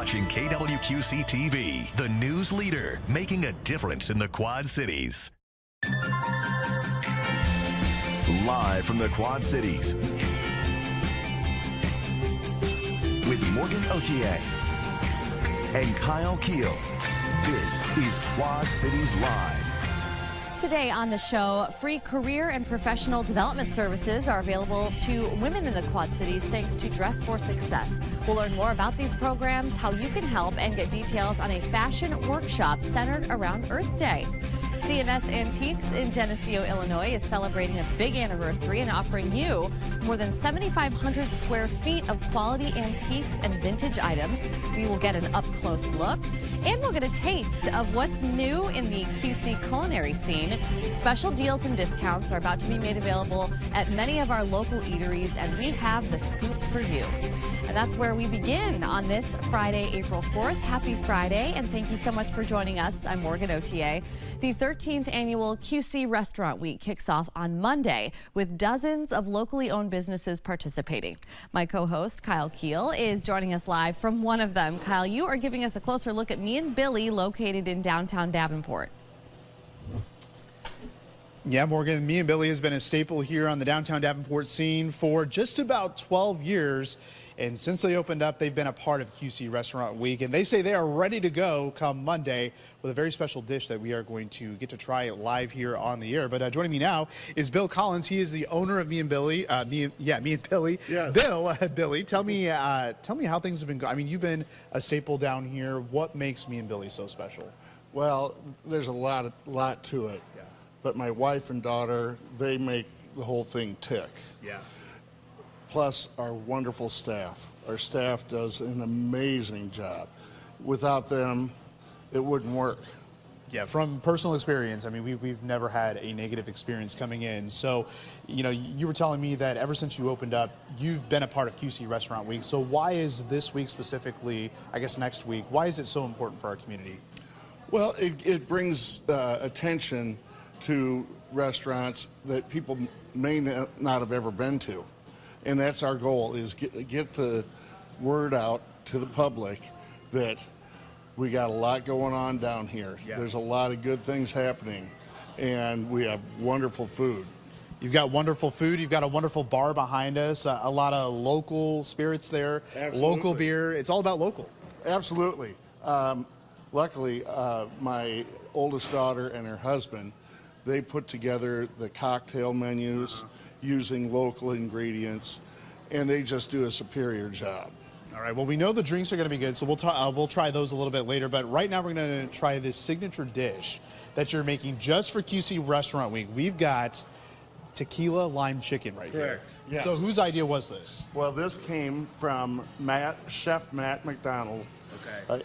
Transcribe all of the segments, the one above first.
watching KWQC TV, the news leader, making a difference in the Quad Cities. Live from the Quad Cities, with Morgan Otier and Kyle Keel, this is Quad Cities Live. Today on the show, free career and professional development services are available to women in the Quad Cities thanks to Dress for Success. We'll learn more about these programs, how you can help, and get details on a fashion workshop centered around Earth Day. CNS Antiques in Geneseo, Illinois is celebrating a big anniversary and offering you more than 7,500 square feet of quality antiques and vintage items. We will get an up-close look, and we'll get a taste of what's new in the QC culinary scene. Special deals and discounts are about to be made available at many of our local eateries, and we have the scoop for you. And that's where we begin on this Friday, April 4th. Happy Friday, and thank you so much for joining us. I'm Morgan Otier. The 13th annual QC Restaurant Week kicks off on Monday with dozens of locally owned businesses participating. My co-host, Kyle Keel, is joining us live from one of them. Kyle, you are giving us a closer look at Me and Billy, located in downtown Davenport. Yeah, Morgan, Me and Billy has been a staple here on the downtown Davenport scene for just about 12 years. And since they opened up, they've been a part of QC Restaurant Week. And they say they are ready to go come Monday with a very special dish that we are going to get to try live here on the air. But joining me now is Bill Collins. He is the owner of Me and Billy. Me and Billy. Yes. Billy, tell me how things have been going. I mean, you've been a staple down here. What makes Me and Billy so special? Well, there's a lot to it. Yeah. But my wife and daughter, they make the whole thing tick. Yeah. Plus our wonderful staff. Our staff does an amazing job. Without them, it wouldn't work. Yeah, from personal experience, I mean, we've never had a negative experience coming in. So, you know, you were telling me that ever since you opened up, you've been a part of QC Restaurant Week. So why is this week specifically, I guess next week, why is it so important for our community? Well, it brings attention to restaurants that people may not have ever been to. And that's our goal, is get the word out to the public that we got a lot going on down here. Yeah. There's a lot of good things happening, and we have wonderful food. You've got wonderful food. You've got a wonderful bar behind us, a lot of local spirits there, absolutely. Local beer. It's all about local. Absolutely. Luckily, my oldest daughter and her husband, they put together the cocktail menus using local ingredients, and they just do a superior job. All right, well, we know the drinks are going to be good, so we'll try those a little bit later, but right now we're going to try this signature dish that you're making just for QC Restaurant Week. We've got tequila lime chicken right here. Yes. So whose idea was this? Well, this came from Chef Matt McDonald,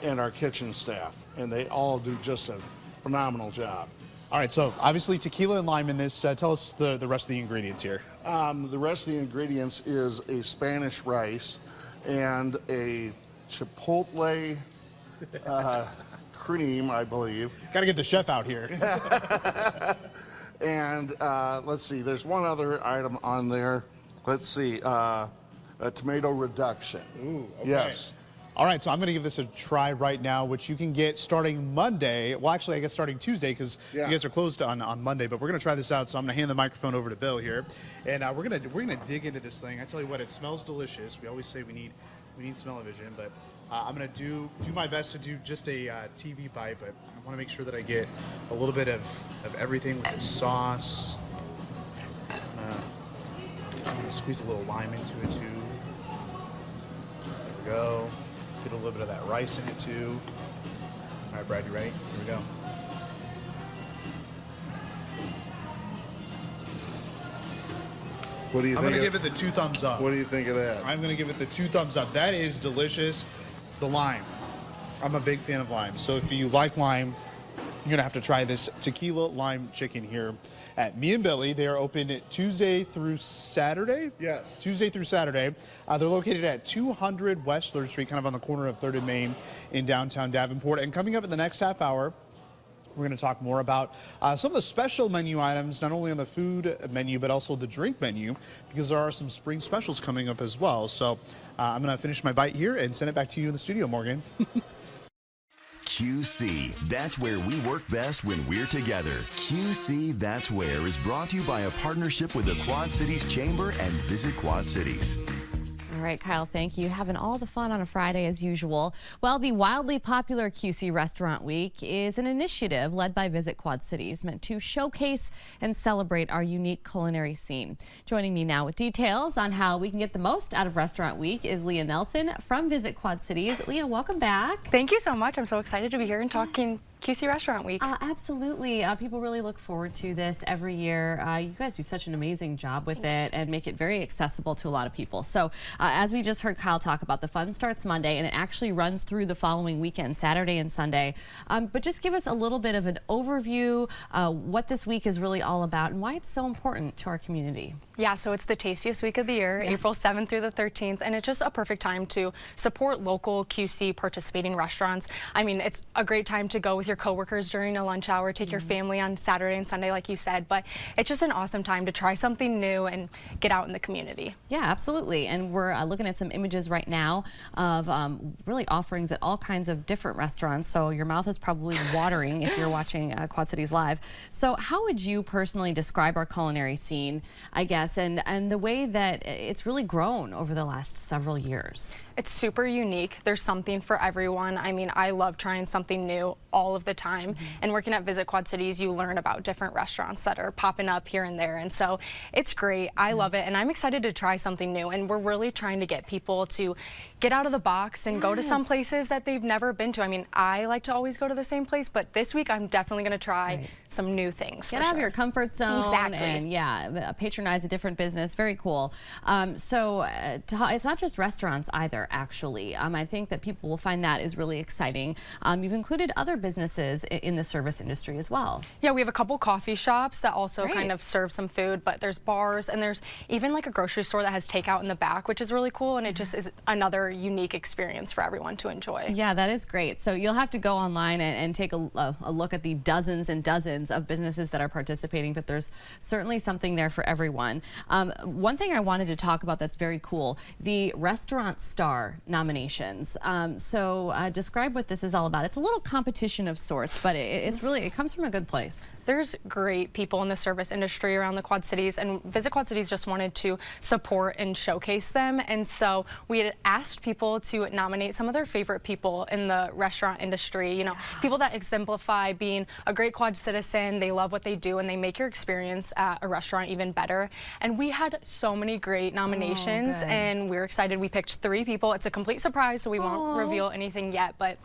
and our kitchen staff, and they all do just a phenomenal job. All right, so obviously tequila and lime in this. Tell us the rest of the ingredients here. The rest of the ingredients is a Spanish rice and a chipotle cream, I believe. Got to get the chef out here. And let's see, there's one other item on there. Let's see, a tomato reduction. Ooh, okay. Yes. All right, so I'm going to give this a try right now, which you can get starting Monday. Well, actually, I guess starting Tuesday, because you guys are closed on Monday. But we're going to try this out, so I'm going to hand the microphone over to Bill here, and we're gonna dig into this thing. I tell you what, it smells delicious. We always say we need smell-o-vision, but I'm going to do my best to do just a TV bite. But I want to make sure that I get a little bit of everything with the sauce. I'm going to squeeze a little lime into it too. There we go. Get a little bit of that rice in it too. All right, Brad, you ready? Here we go. What do you think? I'm going to give it the 2 thumbs up. What do you think of that? I'm going to give it the 2 thumbs up. That is delicious. The lime. I'm a big fan of lime. So if you like lime, you're going to have to try this tequila lime chicken here at Me and Billy. They are open Tuesday through Saturday. Yes. Tuesday through Saturday. They're located at 200 West 3rd Street, kind of on the corner of 3rd and Main in downtown Davenport. And coming up in the next half hour, We're going to talk more about some of the special menu items, not only on the food menu, but also the drink menu, because there are some spring specials coming up as well. So I'm going to finish my bite here and send it back to you in the studio, Morgan. QC, that's where we work best when we're together. QC, that's where is brought to you by a partnership with the Quad Cities Chamber and Visit Quad Cities. All right, Kyle, thank you. Having all the fun on a Friday as usual. Well, the wildly popular QC Restaurant Week is an initiative led by Visit Quad Cities meant to showcase and celebrate our unique culinary scene. Joining me now with details on how we can get the most out of Restaurant Week is Leah Nelson from Visit Quad Cities. Leah, welcome back. Thank you so much. I'm so excited to be here and talking QC Restaurant Week. Absolutely. People really look forward to this every year. You guys do such an amazing job with it and make it very accessible to a lot of people. So as we just heard Kyle talk about, the fun starts Monday and it actually runs through the following weekend, Saturday and Sunday. But just give us a little bit of an overview, what this week is really all about and why it's so important to our community. Yeah, so it's the tastiest week of the year, yes. April 7th through the 13th, and it's just a perfect time to support local QC participating restaurants. I mean, it's a great time to go with your coworkers during a lunch hour, take your family on Saturday and Sunday, like you said, but it's just an awesome time to try something new and get out in the community. Yeah, absolutely. And we're looking at some images right now of really offerings at all kinds of different restaurants, so your mouth is probably watering if you're watching Quad Cities Live. So how would you personally describe our culinary scene, I guess, and the way that it's really grown over the last several years? It's super unique. There's something for everyone. I mean, I love trying something new all of the time. And working at Visit Quad Cities, you learn about different restaurants that are popping up here and there. And so it's great. I love it. And I'm excited to try something new. And we're really trying to get people to get out of the box and go to some places that they've never been to. I mean, I like to always go to the same place, but this week I'm definitely going to try some new things. Get out of your comfort zone. Exactly. And yeah, patronize a different business. Very cool. So it's not just restaurants either, actually. I think that people will find that is really exciting. You've included other businesses in the service industry as well. Yeah, we have a couple coffee shops that also kind of serve some food, but there's bars and there's even like a grocery store that has takeout in the back, which is really cool, and it just is another unique experience for everyone to enjoy. Yeah, that is great. So you'll have to go online and take a look at the dozens and dozens of businesses that are participating, but there's certainly something there for everyone. One thing I wanted to talk about that's very cool, the Restaurant Star nominations. Describe what this is all about. It's a little competition of sorts, but it's really, it comes from a good place. There's great people in the service industry around the Quad Cities, and Visit Quad Cities just wanted to support and showcase them. And so we had asked people to nominate some of their favorite people in the restaurant industry, you know, people that exemplify being a great Quad citizen, they love what they do, and they make your experience at a restaurant even better. And we had so many great nominations, and we're excited. We picked 3 people. It's a complete surprise, so we won't reveal anything yet, but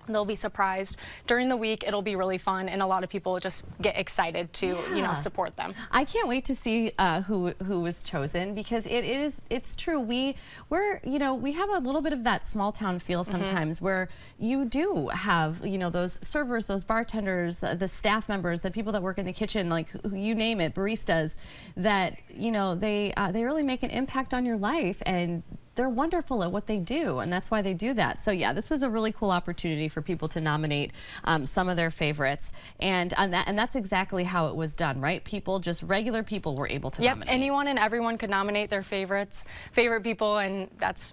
they'll be surprised. During the week, it'll be really fun, and a lot of people just get excited to, you know, support them. I can't wait to see who was chosen, because it's true. We're you know, we have a little bit of that small town feel sometimes, where you do have, you know, those servers, those bartenders, the staff members, the people that work in the kitchen, like you name it, baristas, that, you know, they really make an impact on your life, and they're wonderful at what they do, and that's why they do that. So yeah, this was a really cool opportunity for people to nominate some of their favorites, and that's exactly how it was done, right? People, just regular people, were able to nominate. Anyone and everyone could nominate their favorite people, and that's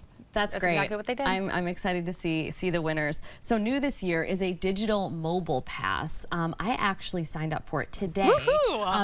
great. Exactly what they did. I'm excited to see the winners. So new this year is a digital mobile pass. I actually signed up for it today,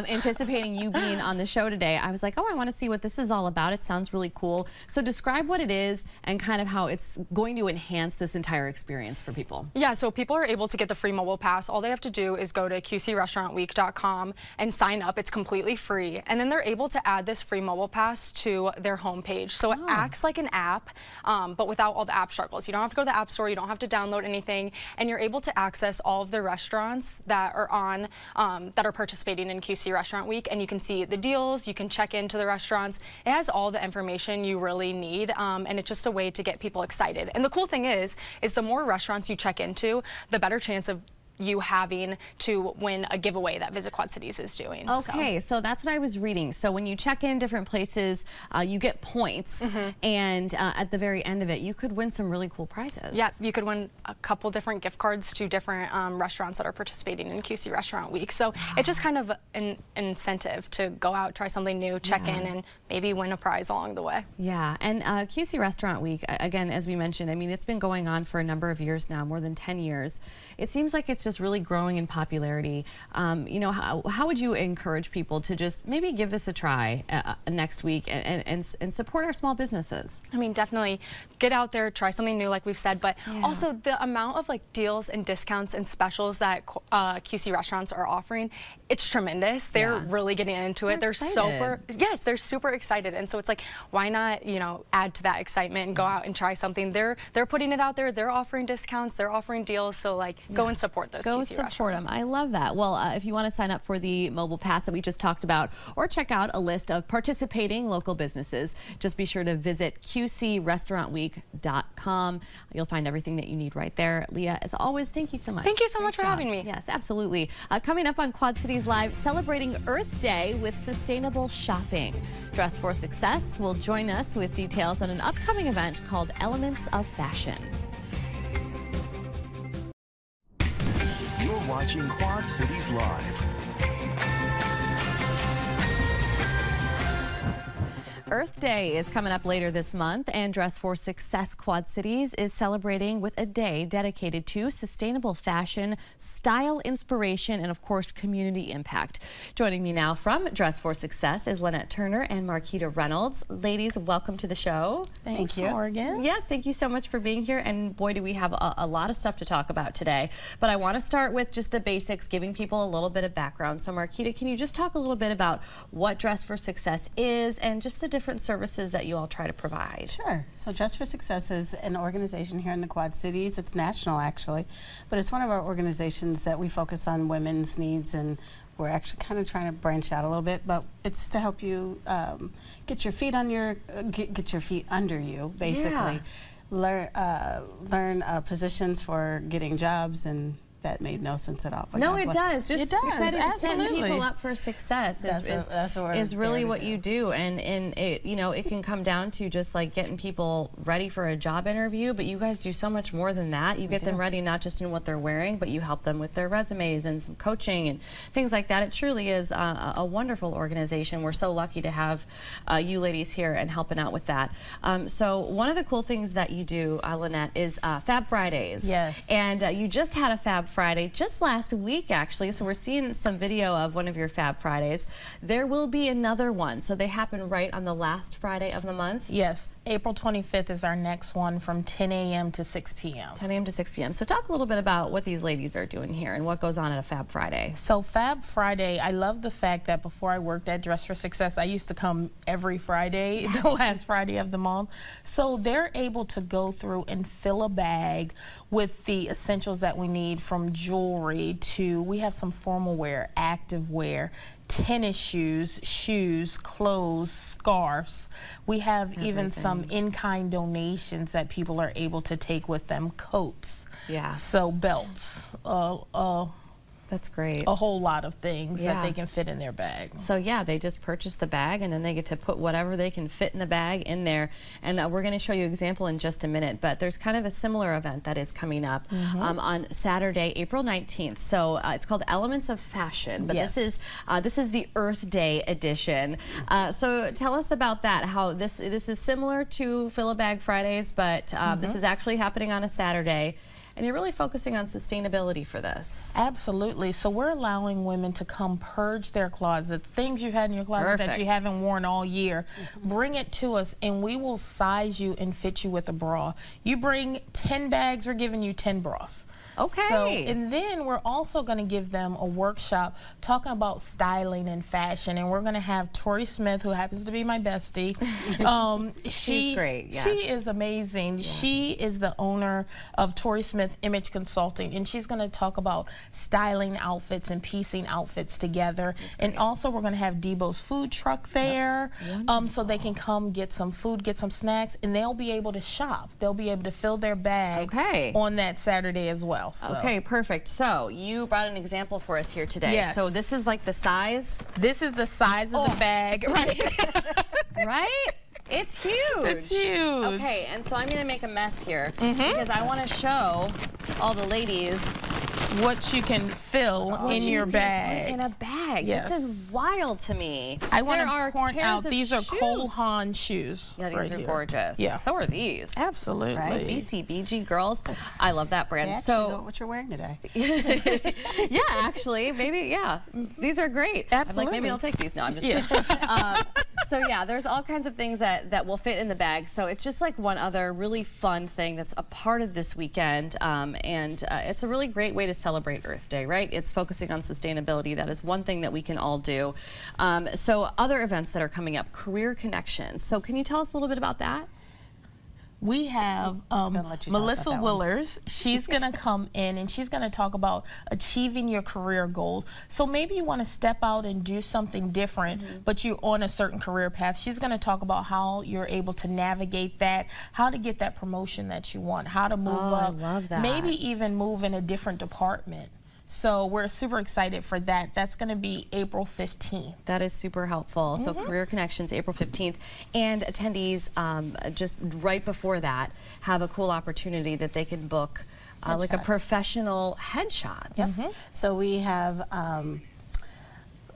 anticipating you being on the show today. I was like, oh, I want to see what this is all about. It sounds really cool. So describe what it is and kind of how it's going to enhance this entire experience for people. Yeah, so people are able to get the free mobile pass. All they have to do is go to qcrestaurantweek.com and sign up. It's completely free. And then they're able to add this free mobile pass to their homepage. So it acts like an app, but without all the app struggles. You don't have to go to the App Store, you don't have to download anything, and you're able to access all of the restaurants that are on, that are participating in QC Restaurant Week, and you can see the deals, you can check into the restaurants. It has all the information you really need, and it's just a way to get people excited. And the cool thing is the more restaurants you check into, the better chance of you having to win a giveaway that Visit Quad Cities is doing. Okay, so that's what I was reading. So when you check in different places, you get points, and at the very end of it, you could win some really cool prizes. Yeah, you could win a couple different gift cards to different restaurants that are participating in QC Restaurant Week. So it's just kind of an incentive to go out, try something new, check in, and maybe win a prize along the way. Yeah, and QC Restaurant Week, again, as we mentioned, I mean, it's been going on for a number of years now, more than 10 years. It seems like it's just really growing in popularity. You know, how would you encourage people to just maybe give this a try next week and support our small businesses? I mean, definitely get out there, try something new, like we've said, but also the amount of like deals and discounts and specials that QC restaurants are offering, it's tremendous. They're really getting into it. They're they're super excited, and so it's like, why not, you know, add to that excitement and go out and try something. They're putting it out there. They're offering discounts. They're offering deals. So like, go and support those. Go QC support them. restaurants. I love that. Well, if you want to sign up for the mobile pass that we just talked about, or check out a list of participating local businesses, just be sure to visit qcrestaurantweek.com. You'll find everything that you need right there. Leah, as always, thank you so much. Thank you so much for job. having me. Yes, absolutely. Coming up on Quad Cities Live, celebrating Earth Day with sustainable shopping. Dress for Success will join us with details on an upcoming event called Elements of Fashion. You're watching Quad Cities Live. Earth Day is coming up later this month, and Dress for Success Quad Cities is celebrating with a day dedicated to sustainable fashion, style inspiration, and of course, community impact. Joining me now from Dress for Success is Lynette Turner and Marquita Reynolds. Ladies, welcome to the show. Thank you, Morgan. Yes, thank you so much for being here, and boy, do we have a lot of stuff to talk about today. But I want to start with just the basics, giving people a little bit of background. So Marquita, can you just talk a little bit about what Dress for Success is and just the different services that you all try to provide? Sure. So Dress for Success is an organization here in the Quad Cities. It's national, actually, but it's one of our organizations that we focus on women's needs, and we're actually kind of trying to branch out a little bit, but it's to help you get your feet on your get your feet under you, basically. Learn positions for getting jobs, and that made no sense at all. But no, it does. Just it does. setting people up for success is really what you do, and it, you know, it can come down to just like getting people ready for a job interview, but you guys do so much more than that. You get them ready not just in what they're wearing, but you help them with their resumes and some coaching and things like that. It truly is a wonderful organization. We're so lucky to have you ladies here and helping out with that. So one of the cool things that you do, Lynette, is Fab Fridays. Yes. And you just had a Fab Friday just last week, actually, so we're seeing some video of one of your Fab Fridays. There will be another one, so they happen right on the last Friday of the month? Yes, April 25th is our next one from 10 a.m. to 6 p.m. 10 a.m. to 6 p.m. So talk a little bit about what these ladies are doing here and what goes on at a Fab Friday. So Fab Friday, I love the fact that before I worked at Dress for Success, I used to come every Friday, the last Friday of the month. So they're able to go through and fill a bag with the essentials that we need, from jewelry to, we have some formal wear, active wear, tennis shoes, clothes, scarves. We have even some in-kind donations that people are able to take with them, coats, so belts, that's great. a whole lot of things that they can fit in their bag. So yeah, they just purchase the bag and then they get to put whatever they can fit in the bag in there. And we're going to show you an example in just a minute, but there's kind of a similar event that is coming up on Saturday, April 19th. So it's called Elements of Fashion, but this is the Earth Day edition. So tell us about that, how this is similar to Fill a Bag Fridays, but this is actually happening on a Saturday. And you're really focusing on sustainability for this. Absolutely. So we're allowing women to come purge their closet, things you've had in your closet that you haven't worn all year. Bring it to us and we will size you and fit you with a bra. You bring 10 bags, we're giving you 10 bras. Okay. So, and then we're also going to give them a workshop talking about styling and fashion, and we're going to have Tori Smith, who happens to be my bestie. She's great. Yes. She is amazing. She is the owner of Tori Smith Smith, Image Consulting, and she's going to talk about styling outfits and piecing outfits together. And also we're going to have Debo's food truck there, so they can come get some food, get some snacks, and they'll be able to shop. They'll be able to fill their bag on that Saturday as well. So. Okay, perfect. So you brought an example for us here today. Yes. So this is like the size? This is the size of the bag, right? Right? It's huge. It's huge. Okay, and so I'm going to make a mess here because I want to show all the ladies what you can fill in your bag. In a bag. Yes. This is wild to me. I want to point out these are shoes. Cole Haan shoes. Yeah, these right are here. gorgeous. Yeah. So are these. Absolutely. Right. BCBG girls. I love that brand. They actually go with what you're wearing today. Yeah, actually, maybe, yeah. These are great. Absolutely. I'm like, maybe I'll take these. No, I'm just Yeah. so yeah, there's all kinds of things that will fit in the bag. So it's just like one other really fun thing that's a part of this weekend. And it's a really great way to celebrate Earth Day, right? It's focusing on sustainability. That is one thing that we can all do. So other events that are coming up, Career Connections. So can you tell us a little bit about that? We have Melissa Willers. She's going to come in and she's going to talk about achieving your career goals. So maybe you want to step out and do something different, but you're on a certain career path. She's going to talk about how you're able to navigate that, how to get that promotion that you want, how to move up, I love that. maybe even move in a different department. So we're super excited for that. That's going to be April 15th. That is super helpful. So Career Connections, April 15th. And attendees, just right before that, have a cool opportunity that they can book like a professional headshots. Yep. So we have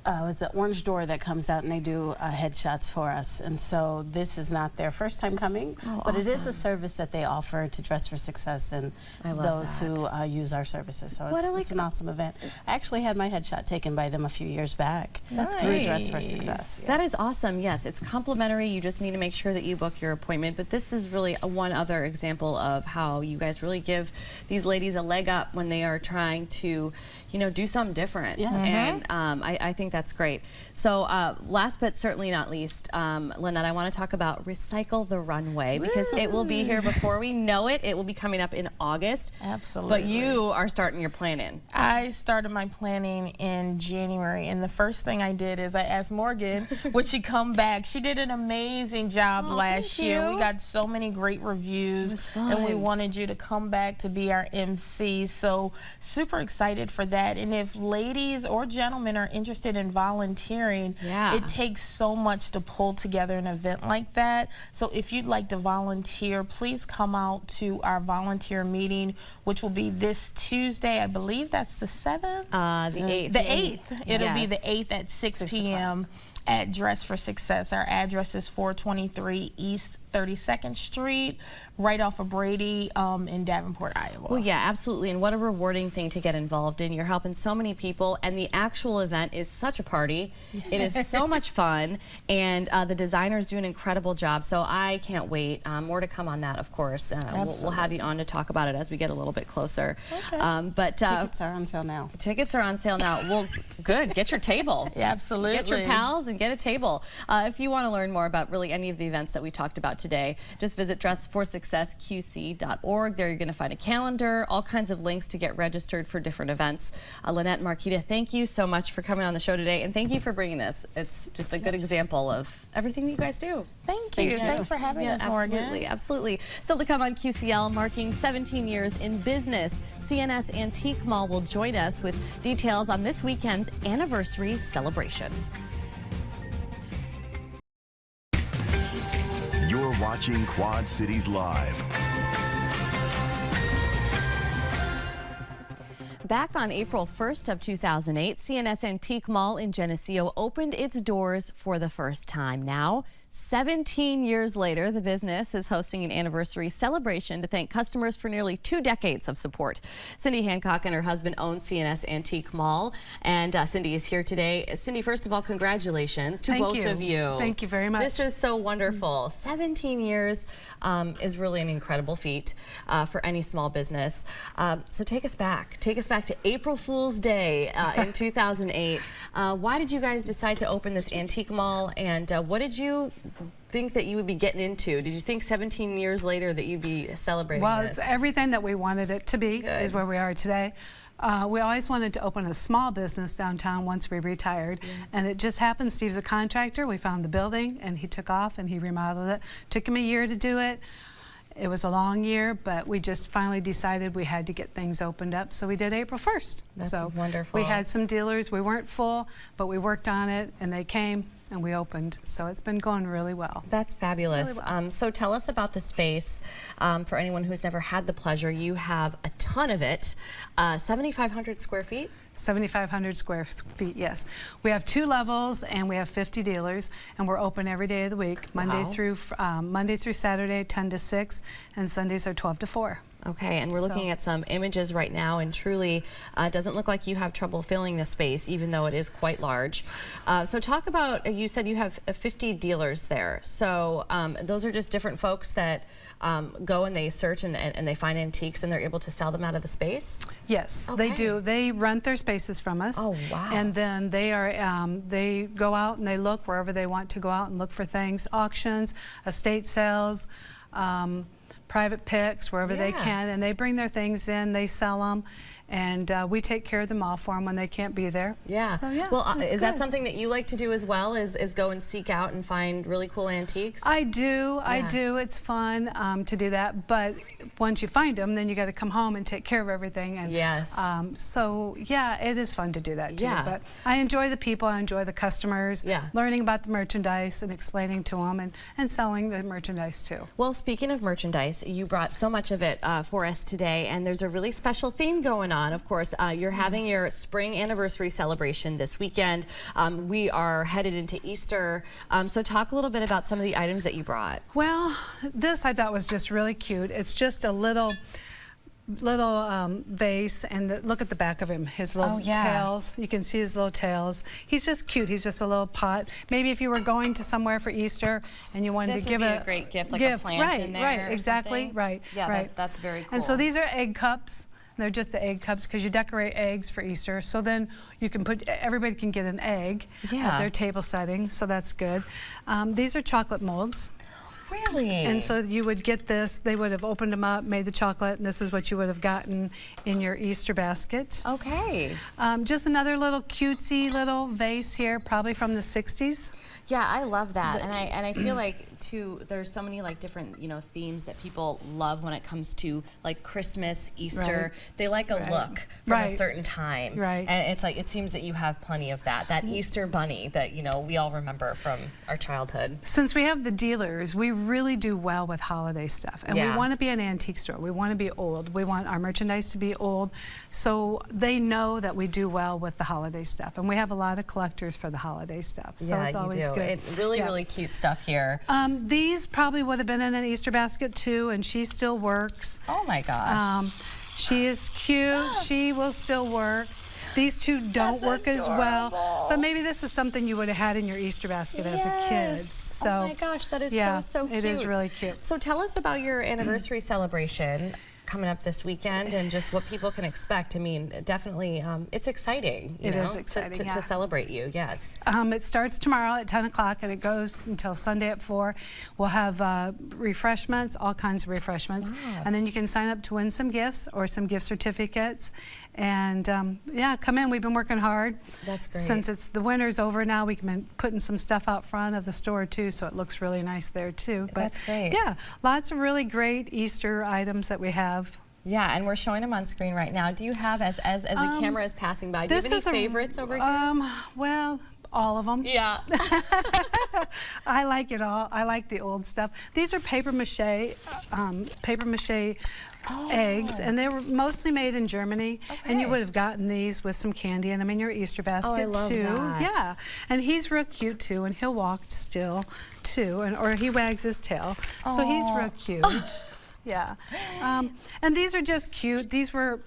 it's an Orange Door that comes out and they do headshots for us. And so this is not their first time coming, but it is a service that they offer to Dress for Success and those who use our services. So it's an awesome event. I actually had my headshot taken by them a few years back through Dress for Success. That is awesome. Yes, it's complimentary. You just need to make sure that you book your appointment. But this is really one other example of how you guys really give these ladies a leg up when they are trying to, you know, do something different. Yes. And I think that's great. So last but certainly not least, Lynette, I want to talk about Recycle the Runway because it will be here before we know it. It will be coming up in August. Absolutely. But you are starting your planning. I started my planning in January, and the first thing I did is I asked Morgan, would she come back? She did an amazing job last year. We got so many great reviews, and we wanted you to come back to be our MC. So super excited for that. And if ladies or gentlemen are interested in volunteering, it takes so much to pull together an event like that. So if you'd like to volunteer, please come out to our volunteer meeting, which will be this Tuesday. I believe that's the 7th? The 8th. The 8th. It'll be the 8th at 6 p.m. at Dress for Success. Our address is 423 East 32nd Street, right off of Brady in Davenport, Iowa. Well, yeah, absolutely. And what a rewarding thing to get involved in. You're helping so many people, and the actual event is such a party. It is so much fun, and the designers do an incredible job. So I can't wait. More to come on that, of course. We'll have you on to talk about it as we get a little bit closer. But tickets are on sale now. Tickets are on sale now. Well, good. Get your table. Yeah, absolutely. Get your pals and get a table. If you want to learn more about really any of the events that we talked about today, just visit dressforsuccessqc.org. There you're going to find a calendar, all kinds of links to get registered for different events. Lynette and Marquita, thank you so much for coming on the show today, and thank you for bringing this. It's just a good example of everything that you guys do. Thank you. Thanks for having us, Morgan. Absolutely, absolutely. Still to come on QCL, marking 17 years in business, CNS Antique Mall will join us with details on this weekend's anniversary celebration. You're watching Quad Cities Live. Back on April 1st of 2008, CNS Antique Mall in Geneseo opened its doors for the first time. Now, 17 years later, the business is hosting an anniversary celebration to thank customers for nearly 2 decades of support. Cindy Hancock and her husband own CNS Antique Mall, and Cindy is here today. Cindy, first of all, congratulations to both of you. Thank you very much. This is so wonderful. 17 years is really an incredible feat for any small business. So take us back. Take us back to April Fool's Day in 2008. Why did you guys decide to open this antique mall, and what did you think that you would be getting into? Did you think 17 years later that you'd be celebrating Well, this? it's everything that we wanted it to be. Good. Is where we are today. We always wanted to open a small business downtown once we retired, and it just happened. Steve's a contractor. We found the building, and he took off and he remodeled it. Took him a year to do it. It was a long year, but we just finally decided we had to get things opened up, so we did April 1st. That's so wonderful. We had some dealers. We weren't full, but we worked on it, and they came, and we opened. So it's been going really well. That's fabulous. Really well. So tell us about the space. For anyone who's never had the pleasure, you have a ton of it. 7,500 square feet? 7,500 square feet, yes. We have 2 levels, and we have 50 dealers, and we're open every day of the week, Monday through Saturday, 10 to 6, and Sundays are 12 to 4. Okay, and we're looking at some images right now, and truly it doesn't look like you have trouble filling the space, even though it is quite large. So talk about, you said you have 50 dealers there. So those are just different folks that go and they search and they find antiques and they're able to sell them out of the space? Yes, Okay. they do. They rent their spaces from us. Oh, wow. And then they go out and they look wherever they want to go out and look for things, auctions, estate sales, private picks, wherever they Yeah. can, and they bring their things in, they sell them, and we take care of them all for them when they can't be there. Yeah. So, yeah, Well, it's is that good. something that you like to do as well, is go and seek out and find really cool antiques? I do. Yeah. It's fun to do that. But once you find them, then you got to come home and take care of everything. And, Yes. so yeah, it is fun to do that too. Yeah. But I enjoy the people. I enjoy the customers. Yeah. Learning about the merchandise and explaining to them and selling the merchandise too. Well, speaking of merchandise, you brought so much of it for us today, and there's a really special theme going on. Of course, you're having your spring anniversary celebration this weekend. We are headed into Easter. So talk a little bit about some of the items that you brought. Well, this I thought was just really cute. It's just a little vase, and look at the back of him, his little tails. You can see his little tails. He's just cute. He's just a little pot. Maybe if you were going to somewhere for Easter and you wanted This to give would be a great gift, like a plant right, in there right, or exactly, something. right, Yeah, right. that's very cool. And so these are egg cups. They're just the egg cups because you decorate eggs for Easter. So then you can everybody can get an egg at their table setting. So that's good. These are chocolate molds. Really? And so you would get this, they would have opened them up, made the chocolate, and this is what you would have gotten in your Easter basket. Okay. Just another little cutesy little vase here, probably from the 60s. Yeah, I love that, and I feel like too. There's so many like different themes that people love when it comes to like Christmas, Easter. Right. They like a Right. look from a Right. certain time, Right. And it's like it seems that you have plenty of that. That Easter bunny that we all remember from our childhood. Since we have the dealers, we really do well with holiday stuff, and Yeah. we want to be an antique store. We want to be old. We want our merchandise to be old, so they know that we do well with the holiday stuff, and we have a lot of collectors for the holiday stuff. So Yeah, it's always you do. good. Really, Yeah. really cute stuff here. These probably would have been in an Easter basket too, and she still works. Oh my gosh. She is cute. She will still work. These two don't work as well, but maybe this is something you would have had in your Easter basket as a kid. So, oh my gosh, that is yeah, so cute. it is really cute. So tell us about your anniversary celebration coming up this weekend and just what people can expect. I mean, definitely, it's exciting. It is exciting, to celebrate you. Yes. It starts tomorrow at 10 o'clock and it goes until Sunday at 4. We'll have refreshments, all kinds of refreshments. Wow. And then you can sign up to win some gifts or some gift certificates. And yeah, come in. We've been working hard. That's great. Since it's the winter's over now, we've been putting some stuff out front of the store too, so it looks really nice there too. But That's great. Yeah, lots of really great Easter items that we have. Yeah, and we're showing them on screen right now. Do you have, as the camera is passing by, do you have any favorites over here? Well, all of them. Yeah. I like it all. I like the old stuff. These are paper mache eggs, and they were mostly made in Germany. And you Okay. would have gotten these with some candy in them in your Easter basket I love too. that. Yeah, and he's real cute too, and he'll walk still too, or he wags his tail. So he's real cute. Yeah, and these are just cute. These were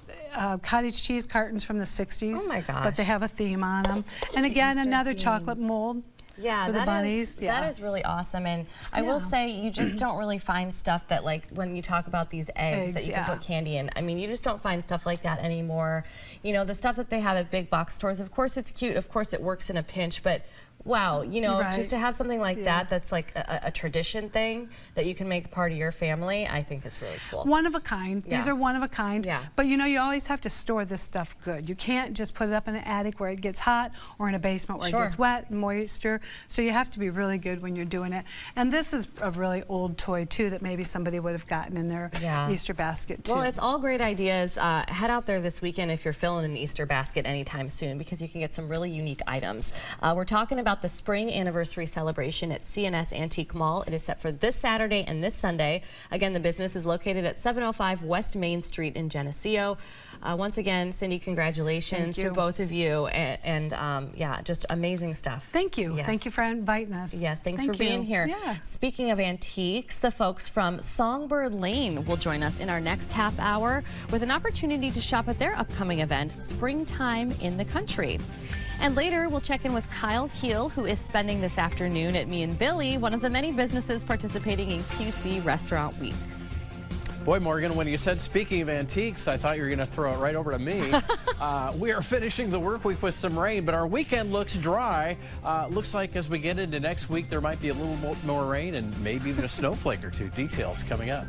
cottage cheese cartons from the 60s. Oh my gosh. But they have a theme on them. And again, Easter another theme. chocolate mold. Yeah, for the that bunnies. is Yeah. that is really awesome, and I will say you just don't really find stuff that, like when you talk about these eggs that you can put candy in. I mean, you just don't find stuff like that anymore. The stuff that they have at big box stores. Of course, it's cute. Of course, it works in a pinch, but wow, you know, Right. just to have something like Yeah. that's like a tradition thing that you can make part of your family, I think is really cool. One of a kind. These Yeah. are one of a kind. Yeah. But you know, you always have to store this stuff good. You can't just put it up in an attic where it gets hot or in a basement where Sure. it gets wet and moisture. So you have to be really good when you're doing it. And this is a really old toy too that maybe somebody would have gotten in their Yeah. Easter basket too. Well, it's all great ideas. Head out there this weekend if you're filling an Easter basket anytime soon, because you can get some really unique items. We're talking about the spring anniversary celebration at CNS Antique Mall. It is set for this Saturday and this Sunday. Again, the business is located at 705 West Main Street in Geneseo. Once again, Cindy, congratulations Thank to you. both of you, and yeah, just amazing stuff. Thank you. Yes. Thank you for inviting us. Yes, thanks Thank for being you. here. Yeah. Speaking of antiques, the folks from Songbird Lane will join us in our next half hour with an opportunity to shop at their upcoming event, Springtime in the Country. And later, we'll check in with Kyle Keel, who is spending this afternoon at Me and Billy, one of the many businesses participating in QC Restaurant Week. Boy, Morgan, when you said speaking of antiques, I thought you were going to throw it right over to me. We are finishing the work week with some rain, but our weekend looks dry. Looks like as we get into next week, there might be a little more rain and maybe even a snowflake or two. Details coming up.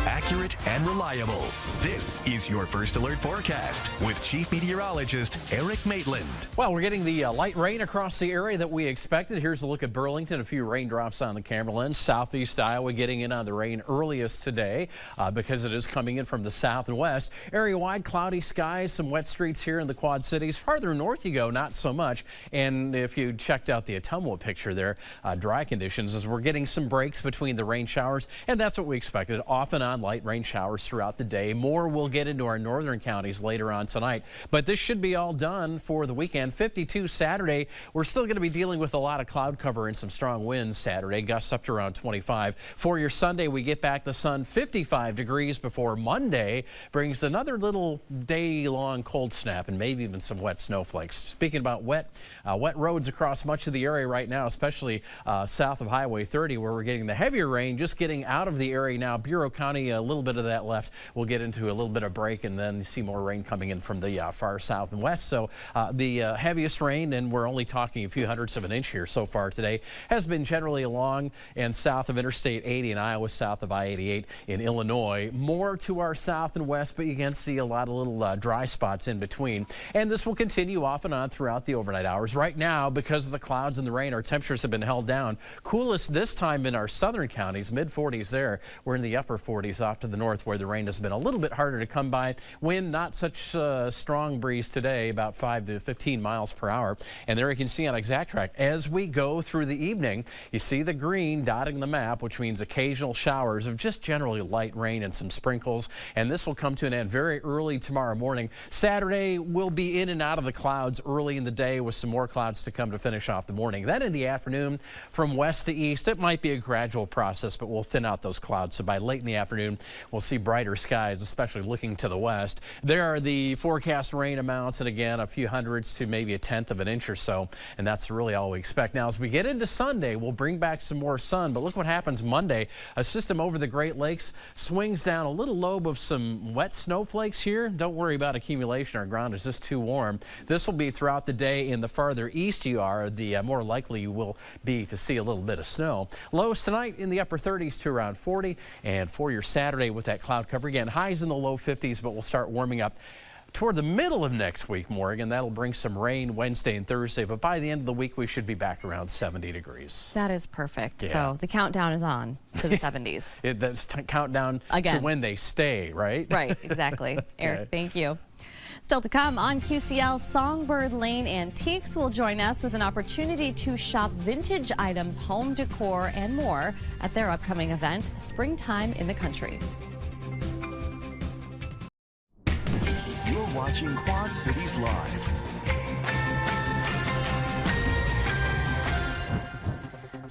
Accurate and reliable. This is your First Alert forecast with Chief Meteorologist Eric Maitland. Well, we're getting the light rain across the area that we expected. Here's a look at Burlington. A few raindrops on the camera lens. Southeast Iowa getting in on the rain earliest today because it is coming in from the south and west. Area-wide cloudy skies, some wet streets here in the Quad Cities. Farther north you go, not so much. And if you checked out the Ottumwa picture there, dry conditions as we're getting some breaks between the rain showers. And that's what we expected. Off and on light rain showers throughout the day. More will get into our northern counties later on tonight. But this should be all done for the weekend. 52 Saturday. We're still going to be dealing with a lot of cloud cover and some strong winds Saturday. Gusts up to around 25. For your Sunday, we get back the sun 55 degrees before Monday brings another little day-long cold snap and maybe even some wet snowflakes. Speaking about wet roads across much of the area right now, especially south of Highway 30 where we're getting the heavier rain, just getting out of the area now. Bureau County, a little bit of that left. We'll get into a little bit of break and then see more rain coming in from the far south and west. So the heaviest rain, and we're only talking a few hundredths of an inch here so far today, has been generally along and south of Interstate 80 in Iowa, south of I-88 in Illinois. More to our south and west, but you can see a lot of little dry spots in between. And this will continue off and on throughout the overnight hours. Right now, because of the clouds and the rain, our temperatures have been held down. Coolest this time in our southern counties, mid-40s there. We're in the upper 40s off to the north where the rain has been a little bit harder to come by. Wind, not such strong breeze today, about 5 to 15 miles per hour. And there you can see on ExactTrack, as we go through the evening, you see the green dotting the map, which means occasional showers of just generally light rain and some sprinkles. And this will come to an end very early tomorrow morning. Saturday, we'll be in and out of the clouds early in the day with some more clouds to come to finish off the morning. Then in the afternoon, from west to east, it might be a gradual process, but we'll thin out those clouds. So by late in the afternoon, we'll see brighter skies, especially looking to the west. There are the forecast rain amounts, and again, a few hundredths to maybe a tenth of an inch or so, and that's really all we expect. Now, as we get into Sunday, we'll bring back some more sun, but look what happens Monday. A system over the Great Lakes swings down a little lobe of some wet snowflakes here. Don't worry about accumulation. Our ground is just too warm. This will be throughout the day. In the farther east you are, the more likely you will be to see a little bit of snow. Lows tonight in the upper 30s to around 40, and for your Saturday with that cloud cover, again, highs in the low 50s, but we'll start warming up toward the middle of next week, Morgan. That'll bring some rain Wednesday and Thursday, but by the end of the week, we should be back around 70 degrees. That is perfect. Yeah. So the countdown is on to the 70s. That's countdown Again. to when they stay, right? Right, exactly. Eric, thank you. Still to come on QCL, Songbird Lane Antiques will join us with an opportunity to shop vintage items, home decor, and more at their upcoming event, Springtime in the Country. You're watching Quad Cities Live.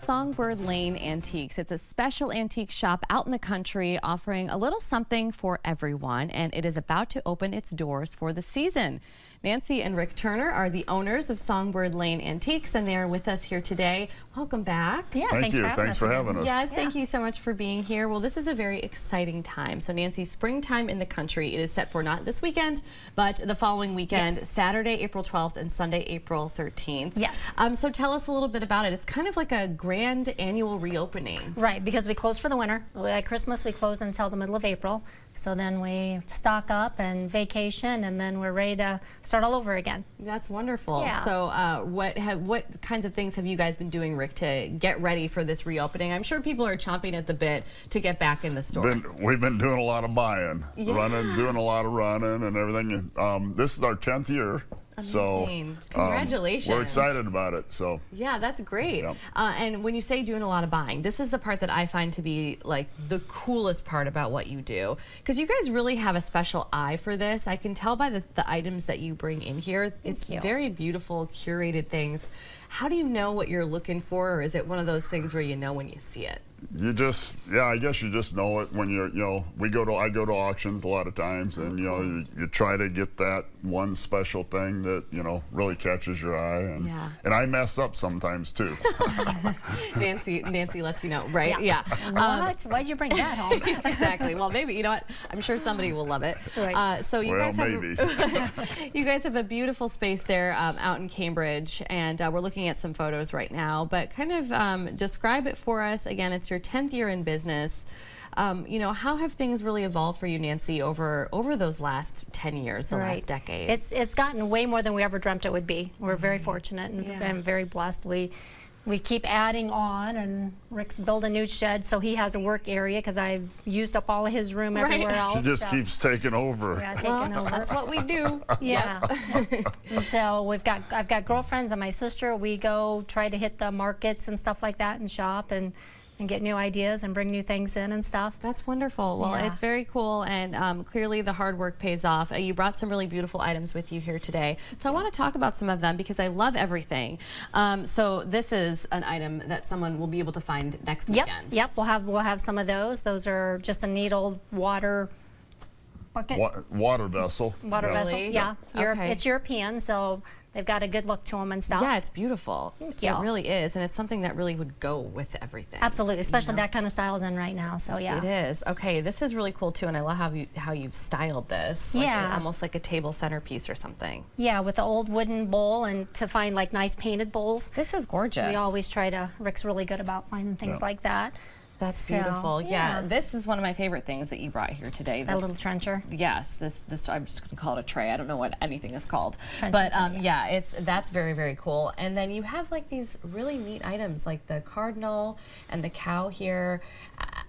Songbird Lane Antiques. It's a special antique shop out in the country offering a little something for everyone, and it is about to open its doors for the season. Nancy and Rick Turner are the owners of Songbird Lane Antiques, and they are with us here today. Welcome back. Yeah, thanks for having us. Yes, thank you so much for being here. Well, this is a very exciting time. So, Nancy, springtime in the country. It is set for not this weekend, but the following weekend, Saturday, April 12th, and Sunday, April 13th. Yes. So tell us a little bit about it. It's kind of like a grand annual reopening. Right, because we close for the winter. At Christmas, we close until the middle of April. So then we stock up and vacation, and then we're ready to start all over again. That's wonderful. Yeah. So what kinds of things have you guys been doing, Rick, to get ready for this reopening? I'm sure people are chomping at the bit to get back in the store. We've been doing a lot of buying, Yeah. doing a lot of running and everything. This is our 10th year. Amazing. So, Congratulations. we're excited about it. So yeah, that's great. Yep. And when you say doing a lot of buying, this is the part that I find to be like the coolest part about what you do, because you guys really have a special eye for this. I can tell by the items that you bring in here. It's very beautiful, curated things. How do you know what you're looking for, or is it one of those things where you know when you see it? you just, yeah, I guess you just know it when you're, I go to auctions a lot of times, and you try to get that one special thing that really catches your eye, and I mess up sometimes too. Nancy lets you know, right? Yeah. Why'd you bring that home? Exactly. Well, maybe, you know what? I'm sure somebody will love it. Right. So you guys have maybe. you guys have a beautiful space there out in Cambridge, and we're looking at some photos right now. But kind of describe it for us. Again, it's your 10th year in business. How have things really evolved for you, Nancy, over those last 10 years, the last decade? It's gotten way more than we ever dreamt it would be. We're very fortunate and very blessed. We keep adding on, and Rick's built a new shed, so he has a work area because I've used up all of his room everywhere else. She just keeps taking over. Yeah, taking over. That's what we do. Yeah. So I've got girlfriends and my sister. We go try to hit the markets and stuff like that and shop and get new ideas and bring new things in and stuff. That's wonderful. Well, it's very cool, and clearly the hard work pays off. You brought some really beautiful items with you here today. So I want to talk about some of them because I love everything. So this is an item that someone will be able to find next weekend. Yep. We'll have some of those. Those are just a neat old water bucket. Water vessel. Water vessel. Yeah. Okay. It's European, so they've got a good look to them and stuff. Yeah, it's beautiful. Thank you. It really is, and it's something that really would go with everything. Absolutely, especially that kind of style's in right now. So yeah. It is. Okay, this is really cool too, and I love how you've styled this. Like almost like a table centerpiece or something. Yeah, with the old wooden bowl, and to find like nice painted bowls. This is gorgeous. We always try to. Rick's really good about finding things like that. That's beautiful. Yeah, this is one of my favorite things that you brought here today. That little trencher. Yes, this I'm just going to call it a tray. I don't know what anything is called. Trencher, but that's very, very cool. And then you have like these really neat items like the cardinal and the cow here.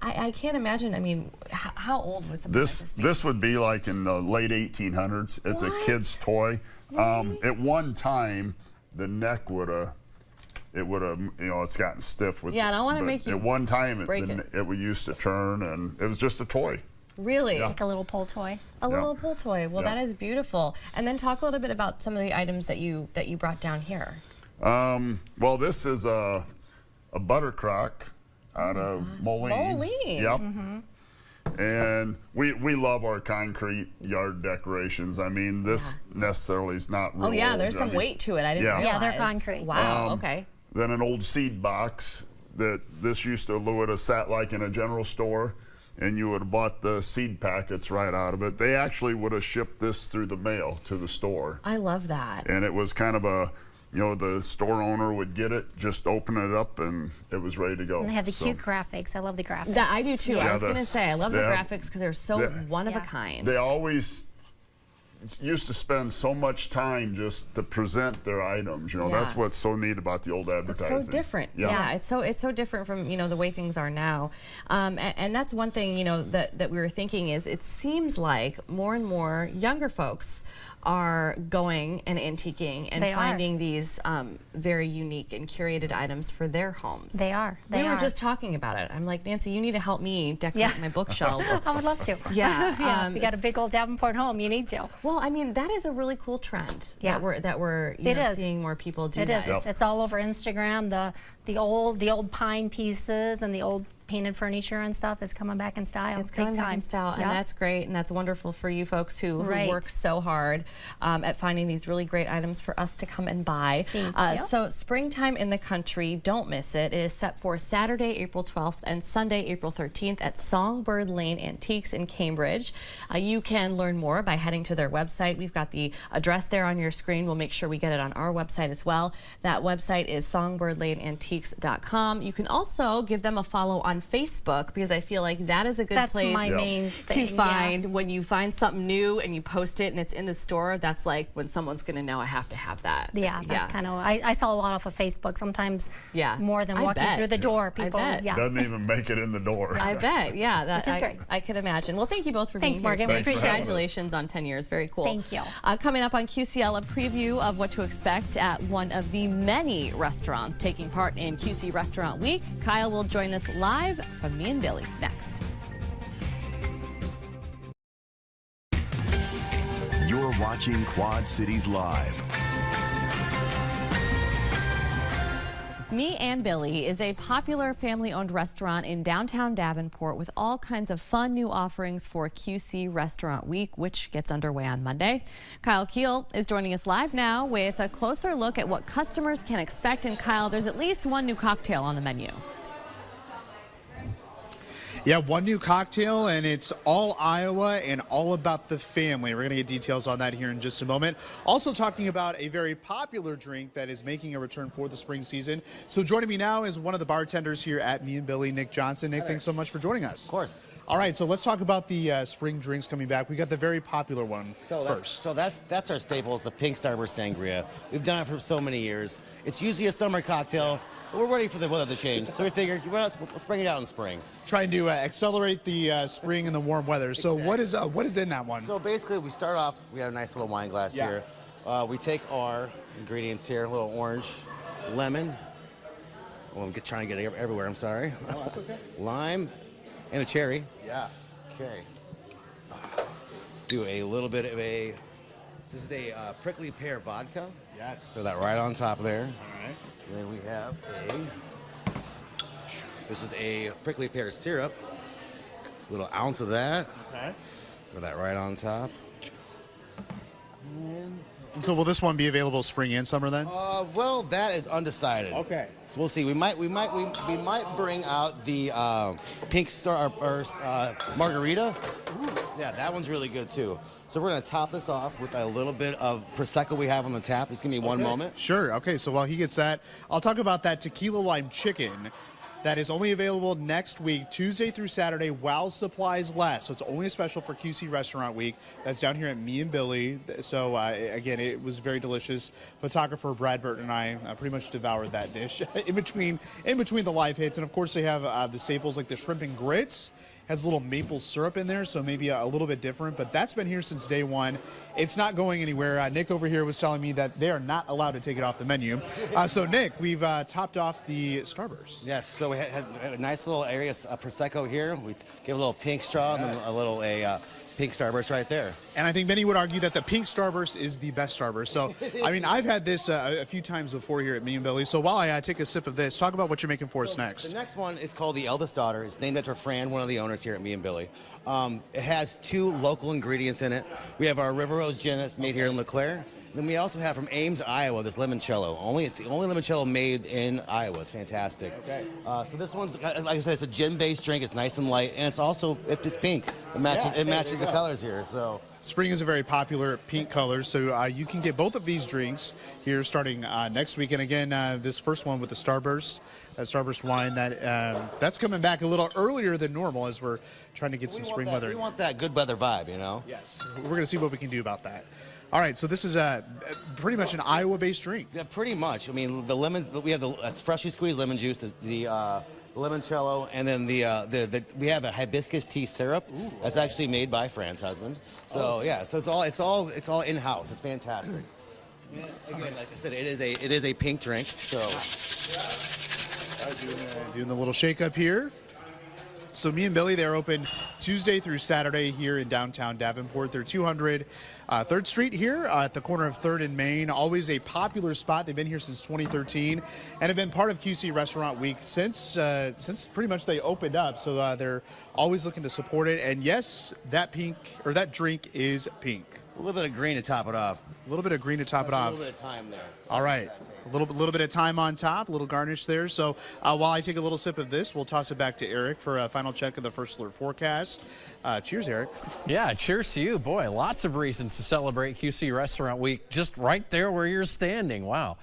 I can't imagine. I mean, how old would something like this be? This would be like in the late 1800s. It's a kid's toy. At one time, the neck would have. It would have, it's gotten stiff with. Yeah, and I want to make you. At one time, break it would used to turn, and it was just a toy. Really? Like a little pull toy. A little pull toy. Well, that is beautiful. And then talk a little bit about some of the items that you brought down here. Well, this is a butter crock out of Moline. Moline. Yep. And we love our concrete yard decorations. I mean, this necessarily is not real. Oh yeah, there's old. some weight to it. I didn't realize. Yeah, they're concrete. Wow. Okay. Then an old seed box that this would have sat like in a general store, and you would have bought the seed packets right out of it. They actually would have shipped this through the mail to the store. I love that. And it was kind of a, the store owner would get it, just open it up, and it was ready to go. And they have the cute graphics. I love the graphics. I do too. Yeah. I was going to say, I love the graphics because they're so one of a kind. They always used to spend so much time just to present their items. That's what's so neat about the old advertising. It's so different. Yeah, it's so different from the way things are now. And that's one thing that we were thinking is it seems like more and more younger folks are going and antiquing and finding these very unique and curated items for their homes. They are. We were just talking about it. I'm like, Nancy, you need to help me decorate my bookshelves. I would love to. Yeah. If you got a big old Davenport home, you need to. Well, I mean, that is a really cool trend that we're seeing more people do. It that. is. It's all over Instagram. The old pine pieces and the old painted furniture and stuff is coming back in style. It's coming back in style, and that's great, and that's wonderful for you folks who work so hard at finding these really great items for us to come and buy. Thank you. So springtime in the country, don't miss it. It is set for Saturday, April 12th and Sunday, April 13th at Songbird Lane Antiques in Cambridge. You can learn more by heading to their website. We've got the address there on your screen. We'll make sure we get it on our website as well. That website is songbirdlaneantiques.com. You can also give them a follow on Facebook, because I feel like that is a good place my main to thing, find when you find something new and you post it and it's in the store. That's like when someone's going to know I have to have that. Yeah, that's kind of, I saw a lot off of Facebook, sometimes more than walking through the door. People, doesn't even make it in the door. I bet, which is great. I could imagine. Well, thank you both for Thanks, being Morgan. here. We appreciate it. Congratulations on 10 years. Very cool. Thank you. Coming up on QCL, a preview of what to expect at one of the many restaurants taking part in QC Restaurant Week. Kyle will join us live from Me and Billy next. You're watching Quad Cities Live. Me and Billy is a popular family-owned restaurant in downtown Davenport with all kinds of fun new offerings for QC Restaurant Week, which gets underway on Monday. Kyle Keel is joining us live now with a closer look at what customers can expect. And Kyle, there's at least one new cocktail on the menu. Yeah, one new cocktail, and it's all Iowa and all about the family. We're going to get details on that here in just a moment. Also talking about a very popular drink that is making a return for the spring season. So joining me now is one of the bartenders here at Me and Billy, Nick Johnson. Nick, thanks so much for joining us. Of course. All right, so let's talk about the spring drinks coming back. We got the very popular one first. So that's our staple. It's the Pink Starburst Sangria. We've done it for so many years. It's usually a summer cocktail. We're ready for the weather to change, so we figured let's bring it out in spring. Trying to accelerate the spring and the warm weather. So Exactly. what is in that one? So basically, we start off. We have a nice little wine glass here. We take our ingredients here: a little orange, lemon. Oh, I'm trying to get it everywhere. I'm sorry. Oh, that's okay. Lime, and a cherry. Yeah. Okay. Do a little bit of a. This is a prickly pear vodka. Yes. Throw that right on top there. All right. And then we have this is a prickly pear syrup. A little ounce of that. Okay. Throw that right on top. And so will this one be available spring and summer then? Well, that is undecided. Okay. So we'll see. We might bring out the Pink Starburst margarita. Ooh. Yeah, that one's really good too. So we're gonna top this off with a little bit of Prosecco we have on the tap. Just give me one moment. Sure. Okay. So while he gets that, I'll talk about that tequila lime chicken. That is only available next week, Tuesday through Saturday, while supplies last. So it's only a special for QC Restaurant Week. That's down here at Me and Billy. So again, it was very delicious. Photographer Brad Burton and I pretty much devoured that dish in between the live hits. And of course, they have the staples like the shrimp and grits. Has a little maple syrup in there, so maybe a little bit different, but that's been here since day one. It's not going anywhere. Nick over here was telling me that they are not allowed to take it off the menu. So Nick, we've topped off the Starburst. Yes, so it has a nice little area of Prosecco here. We give a little pink straw and then a little Pink Starburst right there. And I think many would argue that the Pink Starburst is the best Starburst. So, I mean, I've had this a few times before here at Me and Billy. So while I take a sip of this, talk about what you're making for us next. The next one is called The Eldest Daughter. It's named after Fran, one of the owners here at Me and Billy. It has 2 local ingredients in it. We have our River Rose Gin that's made here in LeClaire. Then we also have from Ames, Iowa, this limoncello. It's the only limoncello made in Iowa. It's fantastic. Okay. So this one's, like I said, it's a gin-based drink. It's nice and light, and it's pink. It matches the colors here. So spring is a very popular pink color, so you can get both of these drinks here starting next week. And again, this first one with the Starburst, Starburst wine, that's coming back a little earlier than normal as we're trying to get some spring weather. We want that good weather vibe, you know? Yes. We're going to see what we can do about that. All right, so this is pretty much an Iowa-based drink. Yeah, pretty much. I mean, the lemon, we have that's freshly squeezed lemon juice, the limoncello, and then we have a hibiscus tea syrup. Ooh, that's actually made by Fran's husband. So yeah, so it's all in-house. It's fantastic. Yeah, again, like I said, it is a pink drink. So doing the little shake up here. So Me and Billy, they're open Tuesday through Saturday here in downtown Davenport. They're 200 3rd Street here at the corner of 3rd and Main. Always a popular spot. They've been here since 2013 and have been part of QC Restaurant Week since pretty much they opened up. So they're always looking to support it. And yes, that drink is pink. A little bit of green to top it off. A little bit of green to top it off. A little bit of thyme there. All right. A little bit of thyme on top, a little garnish there. So while I take a little sip of this, we'll toss it back to Eric for a final check of the First Alert forecast. Cheers, Eric. Yeah, cheers to you. Boy, lots of reasons to celebrate QC Restaurant Week just right there where you're standing. Wow.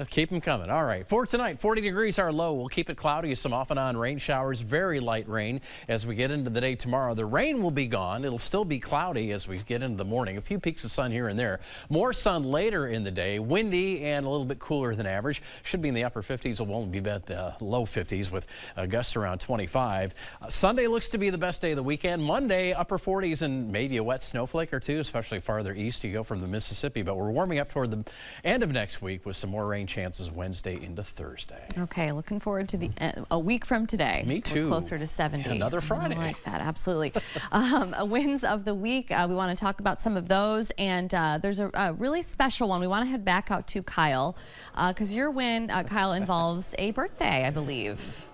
Keep them coming. All right. For tonight, 40 degrees our low. We'll keep it cloudy, some off and on rain showers, very light rain as we get into the day tomorrow. The rain will be gone. It'll still be cloudy as we get into the morning. A few peaks of sun here and there. More sun later in the day. Windy and a little bit cooler than average. Should be in the upper 50s. It won't be at the low 50s with a gust around 25. Sunday looks to be the best day of the weekend. Monday, upper 40s and maybe a wet snowflake or two, especially farther east you go from the Mississippi. But we're warming up toward the end of next week with some more rain chances Wednesday into Thursday. Okay, looking forward to a week from today. Me too. We're closer to 70. Another Friday. I like that, absolutely. Wins of the week, we want to talk about some of those, and there's a really special one. We want to head back out to Kyle, because your win, Kyle, involves a birthday, I believe.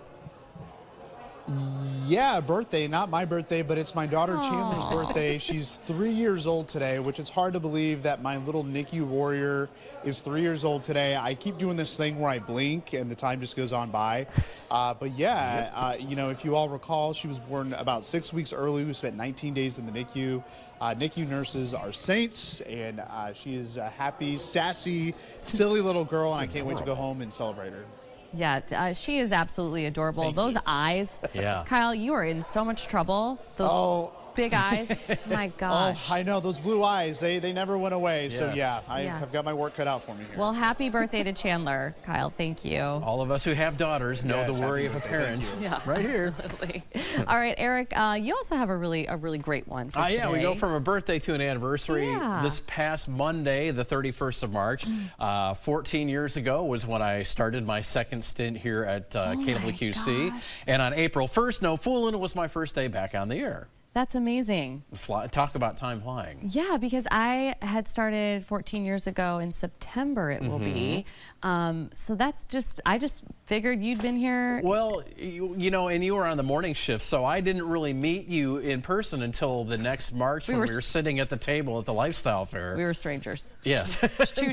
Yeah, birthday, not my birthday, but it's my daughter Chandler's birthday. She's 3 years old today, which it's hard to believe that my little NICU warrior is 3 years old today. I keep doing this thing where I blink and the time just goes on by. But yeah, you know, if you all recall, she was born about 6 weeks early. We spent 19 days in the NICU. NICU nurses are saints, and she is a happy, sassy, silly little girl, and I can't wait to go home and celebrate her. Yeah, she is absolutely adorable. Those eyes. Yeah. Kyle, you are in so much trouble. Those big eyes. My gosh. Oh, I know. Those blue eyes, they never went away. Yes. So, yeah, I've got my work cut out for me here. Well, happy birthday to Chandler, Kyle. Thank you. All of us who have daughters know the worry of a parent. Yeah, right here. Absolutely. All right, Eric, you also have a really great one for today. Yeah, we go from a birthday to an anniversary. Yeah. This past Monday, the 31st of March, 14 years ago was when I started my second stint here at KWQC. And on April 1st, no fooling, it was my first day back on the air. That's amazing. Talk about time flying. Yeah, because I had started 14 years ago in September it will be. So that's I just figured you'd been here. Well, you know, and you were on the morning shift, so I didn't really meet you in person until the next March when we were sitting at the table at the Lifestyle Fair. We were strangers. Yes. Two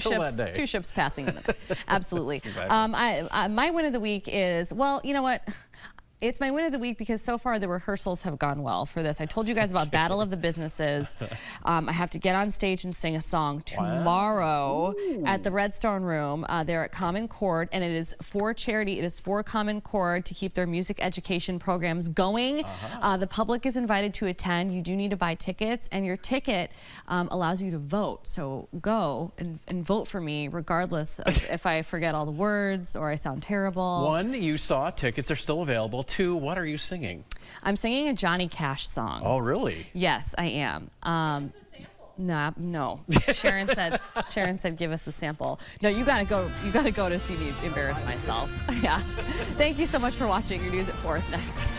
ships passing in it. Absolutely. My win of the week is, well, you know what? It's my win of the week because so far the rehearsals have gone well for this. I told you guys about Battle of the Businesses. I have to get on stage and sing a song tomorrow at the Redstone Room. They're at Common Chord, and it is for charity. It is for Common Chord to keep their music education programs going. The public is invited to attend. You do need to buy tickets, and your ticket allows you to vote. So go and vote for me regardless of if I forget all the words or I sound terrible. One, you saw tickets are still available. Two, what are you singing? I'm singing a Johnny Cash song. Oh, really? Yes, I am. No. Sharon said, give us a sample. No, you gotta go to see me embarrass myself. Yeah. Thank you so much for watching. Your news at 4 is next.